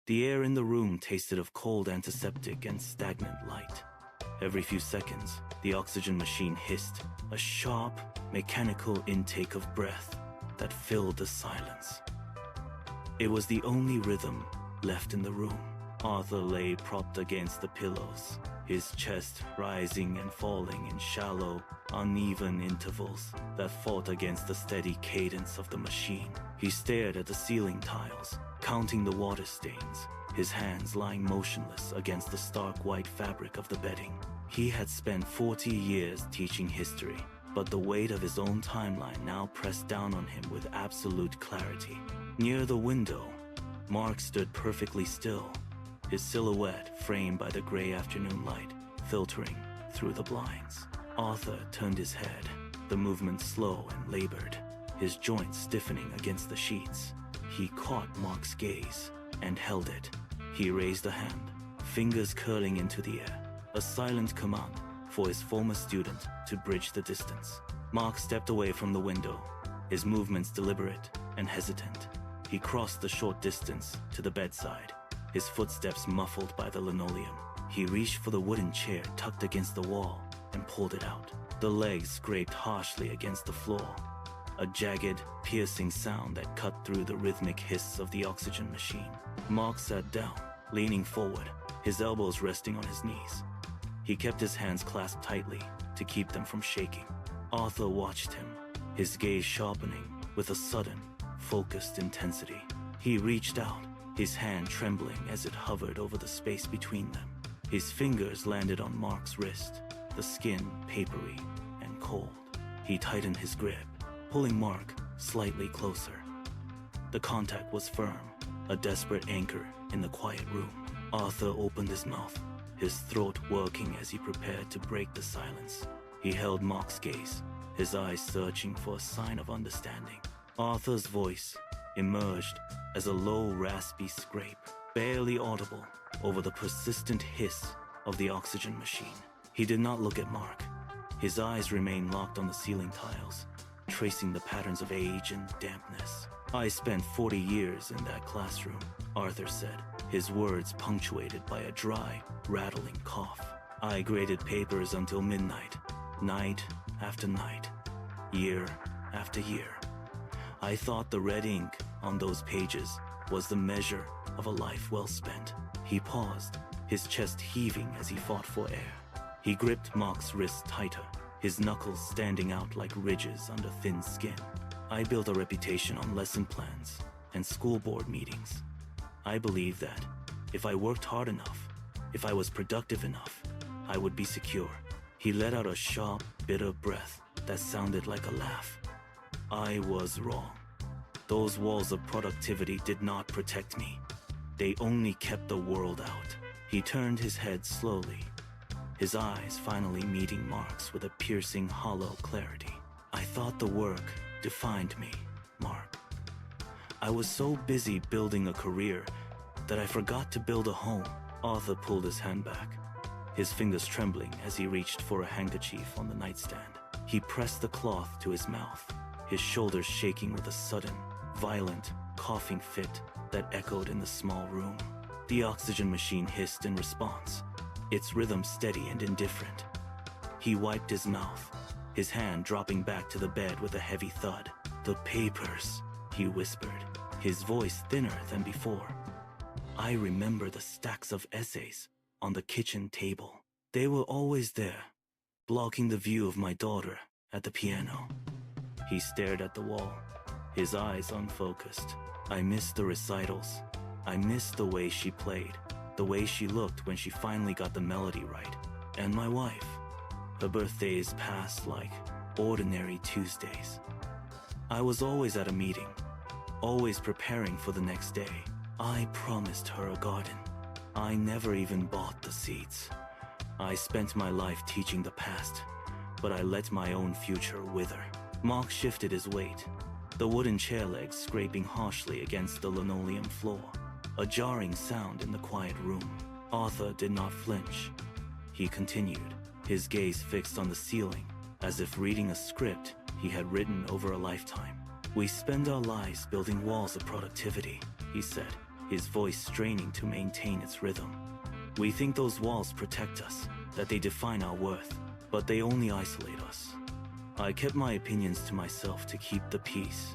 The air in the room tasted of cold antiseptic and stagnant light. Every few seconds, the oxygen machine hissed, a sharp, mechanical intake of breath that filled the silence. It was the only rhythm left in the room. Arthur lay propped against the pillows, his chest rising and falling in shallow, uneven intervals that fought against the steady cadence of the machine. He stared at the ceiling tiles, counting the water stains, his hands lying motionless against the stark white fabric of the bedding. He had spent 40 years teaching history, but the weight of his own timeline now pressed down on him with absolute clarity. Near the window, Mark stood perfectly still, his silhouette framed by the gray afternoon light filtering through the blinds. Arthur turned his head, the movement slow and labored, his joints stiffening against the sheets. He caught Mark's gaze and held it. He raised a hand, fingers curling into the air, a silent command for his former student to bridge the distance. Mark stepped away from the window, his movements deliberate and hesitant. He crossed the short distance to the bedside, his footsteps muffled by the linoleum. He reached for the wooden chair tucked against the wall and pulled it out. The legs scraped harshly against the floor, a jagged, piercing sound that cut through the rhythmic hiss of the oxygen machine. Mark sat down, leaning forward, his elbows resting on his knees. He kept his hands clasped tightly to keep them from shaking. Arthur watched him, his gaze sharpening with a sudden, focused intensity. He reached out, his hand trembling as it hovered over the space between them. His fingers landed on Mark's wrist, the skin papery and cold. He tightened his grip, pulling Mark slightly closer. The contact was firm, a desperate anchor in the quiet room. Arthur opened his mouth, his throat working as he prepared to break the silence. He held Mark's gaze, his eyes searching for a sign of understanding. Arthur's voice emerged as a low, raspy scrape, barely audible over the persistent hiss of the oxygen machine. He did not look at Mark. His eyes remained locked on the ceiling tiles, tracing the patterns of age and dampness. "I spent 40 years in that classroom," Arthur said, his words punctuated by a dry, rattling cough. "I graded papers until midnight, night after night, year after year. I thought the red ink on those pages was the measure of a life well spent." He paused, his chest heaving as he fought for air. He gripped Mark's wrist tighter, his knuckles standing out like ridges under thin skin. "I built a reputation on lesson plans and school board meetings. I believed that if I worked hard enough, if I was productive enough, I would be secure." He let out a sharp, bitter breath that sounded like a laugh. "I was wrong. Those walls of productivity did not protect me. They only kept the world out." He turned his head slowly, his eyes finally meeting Mark's with a piercing, hollow clarity. "I thought the work defined me, Mark. I was so busy building a career that I forgot to build a home." Arthur pulled his hand back, his fingers trembling as he reached for a handkerchief on the nightstand. He pressed the cloth to his mouth, his shoulders shaking with a sudden, violent, coughing fit that echoed in the small room. The oxygen machine hissed in response, its rhythm steady and indifferent. He wiped his mouth, his hand dropping back to the bed with a heavy thud. "The papers," he whispered, his voice thinner than before. "I remember the stacks of essays on the kitchen table. They were always there, blocking the view of my daughter at the piano." He stared at the wall, his eyes unfocused. "I missed the recitals. I missed the way she played, the way she looked when she finally got the melody right. And my wife. Her birthdays passed like ordinary Tuesdays. I was always at a meeting, always preparing for the next day. I promised her a garden. I never even bought the seeds. I spent my life teaching the past, but I let my own future wither." Mark shifted his weight, the wooden chair legs scraping harshly against the linoleum floor, a jarring sound in the quiet room. Arthur did not flinch. He continued, his gaze fixed on the ceiling, as if reading a script he had written over a lifetime. "We spend our lives building walls of productivity," he said, his voice straining to maintain its rhythm. We think those walls protect us, that they define our worth, but they only isolate us. I kept my opinions to myself to keep the peace,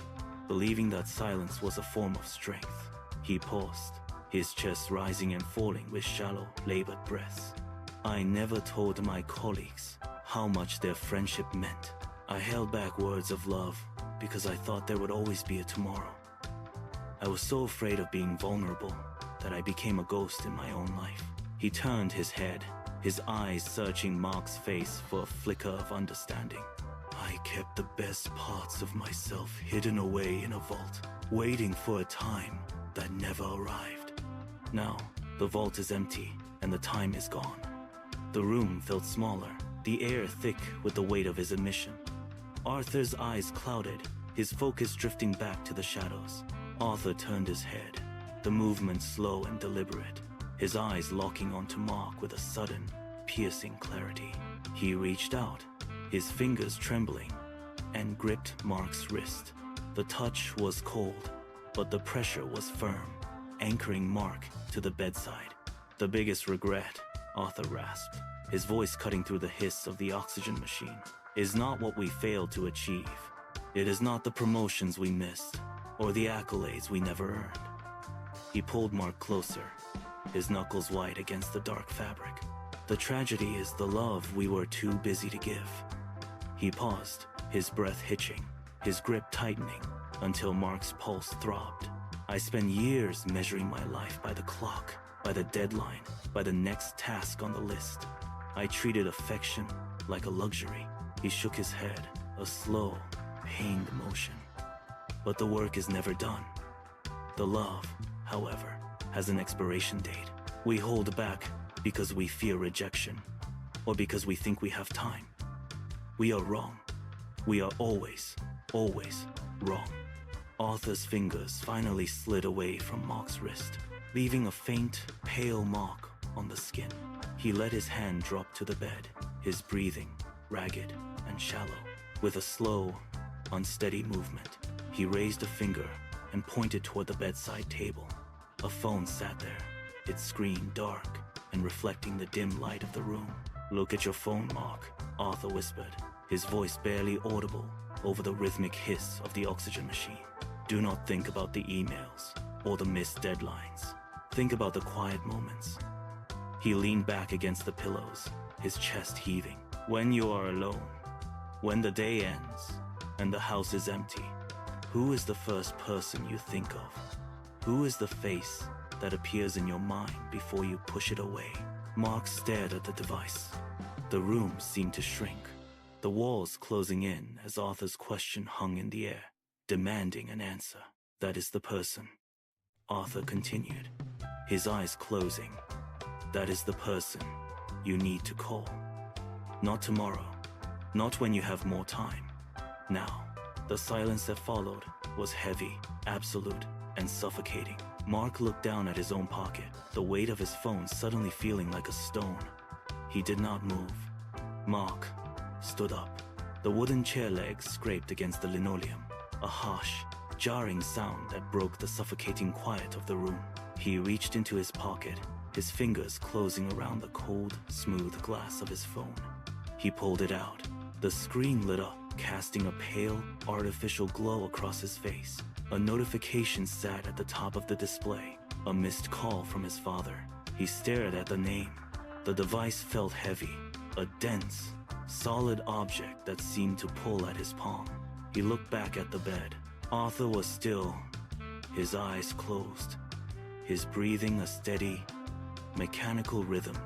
believing that silence was a form of strength. He paused, his chest rising and falling with shallow, labored breaths. I never told my colleagues how much their friendship meant. I held back words of love because I thought there would always be a tomorrow. I was so afraid of being vulnerable that I became a ghost in my own life. He turned his head, his eyes searching Mark's face for a flicker of understanding. I kept the best parts of myself hidden away in a vault, waiting for a time that never arrived. Now, the vault is empty and the time is gone. The room felt smaller, the air thick with the weight of his admission. Arthur's eyes clouded, his focus drifting back to the shadows. Arthur turned his head, the movement slow and deliberate, his eyes locking onto Mark with a sudden, piercing clarity. He reached out, his fingers trembling, and gripped Mark's wrist. The touch was cold, but the pressure was firm, anchoring Mark to the bedside. The biggest regret, Arthur rasped, his voice cutting through the hiss of the oxygen machine, is not what we failed to achieve. It is not the promotions we missed, or the accolades we never earned. He pulled Mark closer, his knuckles white against the dark fabric. The tragedy is the love we were too busy to give. He paused, his breath hitching, his grip tightening, until Mark's pulse throbbed. I spent years measuring my life by the clock, by the deadline, by the next task on the list. I treated affection like a luxury. He shook his head, a slow, pained motion. But the work is never done. The love, however, has an expiration date. We hold back because we fear rejection, or because we think we have time. We are wrong. We are always, always wrong. Arthur's fingers finally slid away from Mark's wrist, leaving a faint, pale mark on the skin. He let his hand drop to the bed, his breathing ragged and shallow. With a slow, unsteady movement, he raised a finger and pointed toward the bedside table. A phone sat there, its screen dark and reflecting the dim light of the room. "Look at your phone, Mark," Arthur whispered, his voice barely audible over the rhythmic hiss of the oxygen machine. "Do not think about the emails or the missed deadlines. Think about the quiet moments." He leaned back against the pillows, his chest heaving. "When you are alone, when the day ends and the house is empty, who is the first person you think of? Who is the face that appears in your mind before you push it away?" Mark stared at the device. The room seemed to shrink, the walls closing in as Arthur's question hung in the air, demanding an answer. "That is the person," Arthur continued, his eyes closing. "That is the person you need to call. Not tomorrow, not when you have more time. Now." The silence that followed was heavy, absolute, and suffocating. Mark looked down at his own pocket, the weight of his phone suddenly feeling like a stone. He did not move. Mark stood up. The wooden chair legs scraped against the linoleum, a harsh, jarring sound that broke the suffocating quiet of the room. He reached into his pocket, his fingers closing around the cold, smooth glass of his phone. He pulled it out. The screen lit up, casting a pale, artificial glow across his face. A notification sat at the top of the display, a missed call from his father. He stared at the name. The device felt heavy, a dense, solid object that seemed to pull at his palm. He looked back at the bed. Arthur was still, his eyes closed, his breathing a steady, mechanical rhythm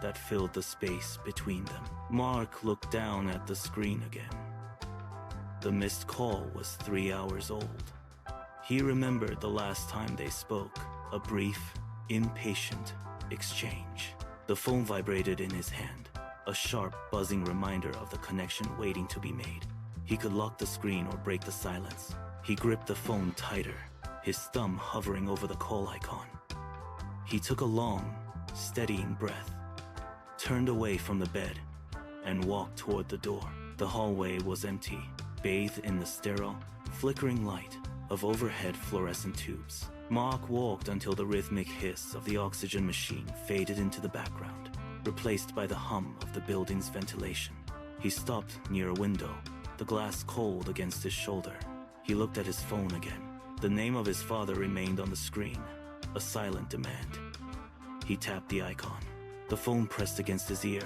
that filled the space between them. Mark looked down at the screen again. The missed call was 3 hours old. He remembered the last time they spoke, a brief, impatient exchange. The phone vibrated in his hand, a sharp, buzzing reminder of the connection waiting to be made. He could lock the screen or break the silence. He gripped the phone tighter, his thumb hovering over the call icon. He took a long, steadying breath, turned away from the bed, and walked toward the door. The hallway was empty, bathed in the sterile, flickering light of overhead fluorescent tubes. Mark walked until the rhythmic hiss of the oxygen machine faded into the background, replaced by the hum of the building's ventilation. He stopped near a window, the glass cold against his shoulder. He looked at his phone again. The name of his father remained on the screen, a silent demand. He tapped the icon. The phone pressed against his ear,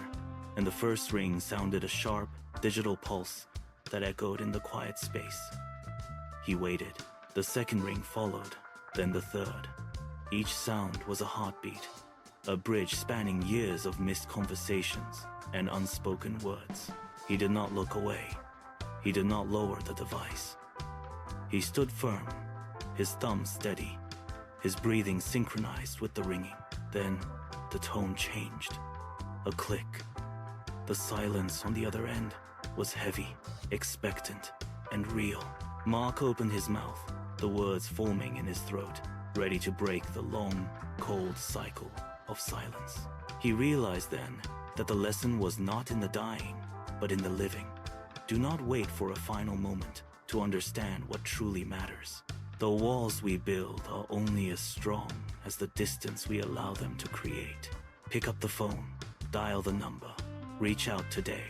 and the first ring sounded a sharp, digital pulse that echoed in the quiet space. He waited. The second ring followed, then the third. Each sound was a heartbeat, a bridge spanning years of missed conversations and unspoken words. He did not look away. He did not lower the device. He stood firm, his thumb steady, his breathing synchronized with the ringing. Then the tone changed. A click. The silence on the other end was heavy, expectant, and real. Mark opened his mouth, the words forming in his throat, ready to break the long, cold cycle of silence. He realized then that the lesson was not in the dying, but in the living. Do not wait for a final moment to understand what truly matters. The walls we build are only as strong as the distance we allow them to create. Pick up the phone, dial the number, reach out today.